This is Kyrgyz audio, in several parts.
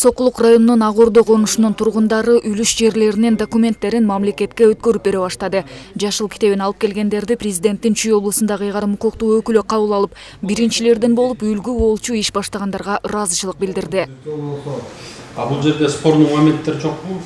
Сокулук районунун Ак Ордо конушунун тургундары үлүш жерлеринин документтерин мамлекетке өткөрүп бере баштады. Жашыл китебин алып келгендерди президенттин Чүй облусундагы ыйгарым укуктуу өкүлү кабыл алып, биринчилерден болуп үлгү болчу иш баштагандарга ыраазычылык билдирди. Бул жерде спорный моменттер жокпу?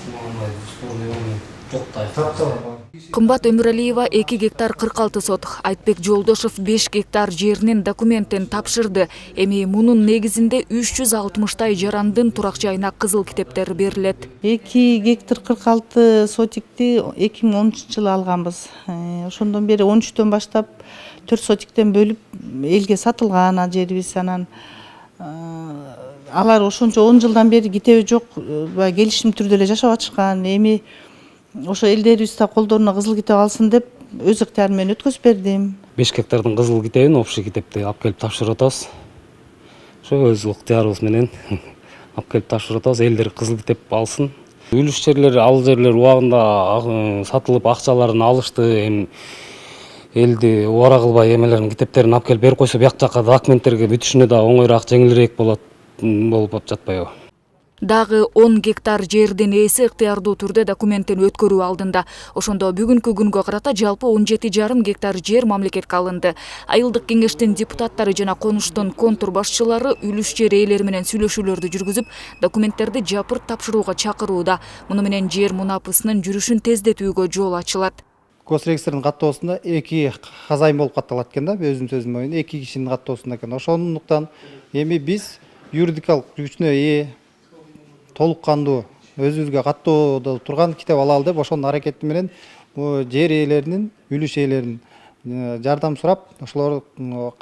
Кымбат Өмүралиева 2 гектар 46 соток, Айтбек Жолдошов 5 гектар жеринин документин тапшырды. Эми мунун негизинде 360 жарандын турак жайына кызыл китептер берилет. 2 гектар 46 сотикти 2013-жылы алганбыз. Ошондон бери 13-төн баштап 4 сотиктен бөлүп элге сатылган жерибиз. Анан алар ошончо 10 жылдан бери китеби жок, келишим түрдө эле жашап атышкан. Эми ошо элдерибиз да колдоруна кызыл китеп алсын деп өз ыктыярым менен өткөзүп бердим. 5 гектардын кызыл китебин, общий китепти алып келип тапшырып атабыз. Ошо өз ыктыярыбыз менен алып келип тапшырып атабыз. Элдер кызыл китеп алсын. Үлүш жерлер, ал жерлер убагында сатылып акчаларын алышты. Эми элди убара кылбай эмелерин китептерин алып келип берип койсо, бияк жакка документтерге бүтүшүнө да оңойраак, жеңилирээк болуп жатпайбы? Дагы 10 гектар жердин ээси ыктыярдуу түрдө документтин өткөрүү алдында. Ошондо бүгүнкү күнгө карата жалпы 17,5 гектар жер мамлекетке алынды. Айылдык кеңештин депутаттары жана конуштун контур башчылары үлүш жер ээлери менен сүйлөшүүлөрдү жүргүзүп, документтерди жапырт тапшырууга чакырууда. Муну менен жер мунапысынын жүрүшүн тездетүүгө жол ачылат. Госрегистрдин каттоосунда 2 казайым болуп катталат экен да, өзүм моюнда 2 кишинин каттоосунда экен. Ошондуктан эми биз юридикалык күчүнө ээ толук кандуу өзүбүзгө каттоодо турган китеп алалы деп ошонун аракети менен жер ээлеринин, үлүш ээлеринин жардам сурап, ошолор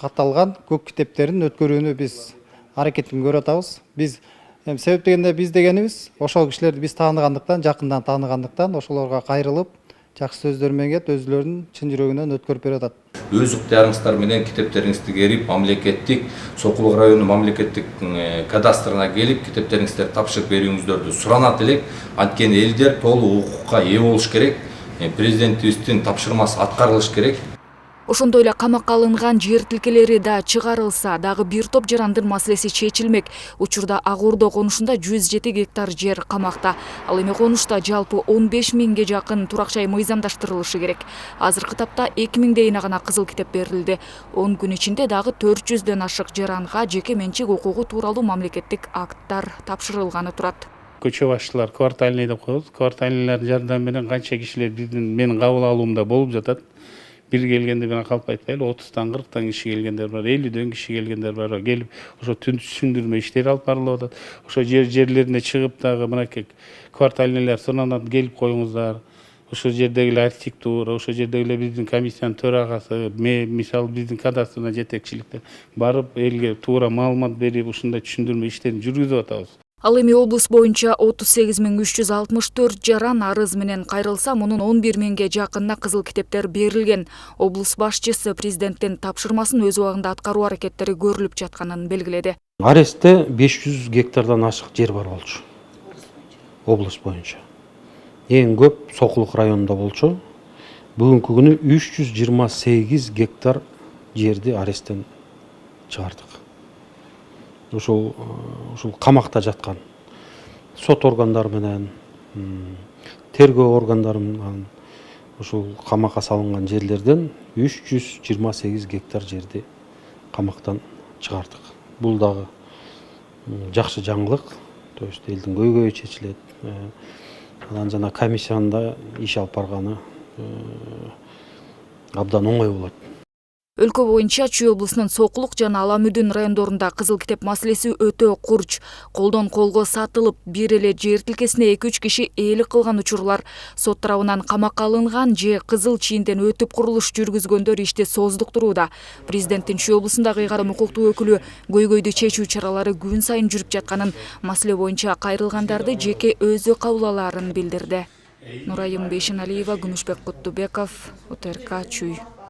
катталган көк китептерин өткөрүүнү биз аракетин көрүп атабыз. Биз себеп дегенде биз дегенибиз ошол кишилерди биз тааныгандыктан, жакындан тааныгандыктан ошолорго кайрылып, жакшы сөздөр менен келип өзүлөрүнүн чын жүрөгүнөн өткөрүп берип атат. Өз ыктыярыңыздар менен китептериңизди берип, мамлекеттик Сокулук району мамлекеттик кадастрына келип, китептериңиздерди тапшырып берүүңүздөрдү суранат элек. Анткени элдер толук укукка ээ болуш керек. Президентибиздин тапшырмасы аткарылыш керек. Ошондой эле камакка алынган жер тилкелери да чыгарылса, дагы бир топ жарандын маселеси чечилмек. Учурда Ак Ордо конушунда 107 гектар жер камакта. Ал эми конушта жалпы 15 миңге жакын турак жай мыйзамдаштырылышы керек. Азыркы тапта 2000 гана кызыл китеп берилди. 10 күн ичинде дагы 400дөн ашык жаранга жеке менчик укугу тууралуу мамлекеттик акттар тапшырылганы турат. Көчө башчылар квартальный деп коебуз. Квартальныйлардын жардамы менен канча кишилер менин кабыл алуумда болуп жатат. Бир келгенде мен калп айтпайлы, 30-тан 40-тан киши келгендер бар, 50-дөн киши келгендер бар. Келип, ошо түшүндүрмө иштери алып барылып атат. Ошо жерлерине чыгып дагы мынакей квартальныйлар суранат, келип коюңуздар. Ошо жердеги архитектура, ошо жердеги биздин комиссиянын төрагасы, мисалы биздин кадастрына жетекчиликте барып, элге туура маалымат берип, ушундай түшүндүрмө иштерин жүргүзүп атабыз. Ал эми облус боюнча 38.364 жаран арыз менен кайрылса, мунун 11 миңге жакынына кызыл китептер берилген. Облус башчысы президенттин тапшырмасын өз убагында аткаруу аракеттери көрүлүп жатканын белгиледи. Арестте 500 гектардан ашык жер бар болчу. Облус боюнча. Эң көп Сокулук районунда болчу. Бүгүнкү күнү 328 гектар жерди аресттен чыгардык. Ушул камакта жаткан сот органдары менен, тергөө органдары менен ушул камакка салынган жерлерден 328 гектар жерди камактан чыгардык. Бул дагы жакшы жаңылык, то есть элдин көйгөйү чечилет. Анан жана комиссиянын да иш алып барганы абдан оңой болот. Өлкө боюнча Чүй облусунун Сокулук жана Ала Мүдүн райондорунда кызыл китеп маселеси өтө курч. Колдон колго сатылып, бир эле жер тилкесине 2-3 киши ээлик кылган учурлар, сот тарабынан камакка алынган же кызыл чийинден өтүп курулуш жүргүзгөндөр ишти сооздуктурууда. Президенттин Чүй облусундагы ыйгарым укуктуу өкүлү көйгөйдү чечүү чаралары күн сайын жүрүп жатканын, маселе боюнча кайрылгандарды жеке өзү кабыл алаарын билдирди. Нурайым Бейшеналиева, Күмүшбек Куттубеков, УТРК Чүй.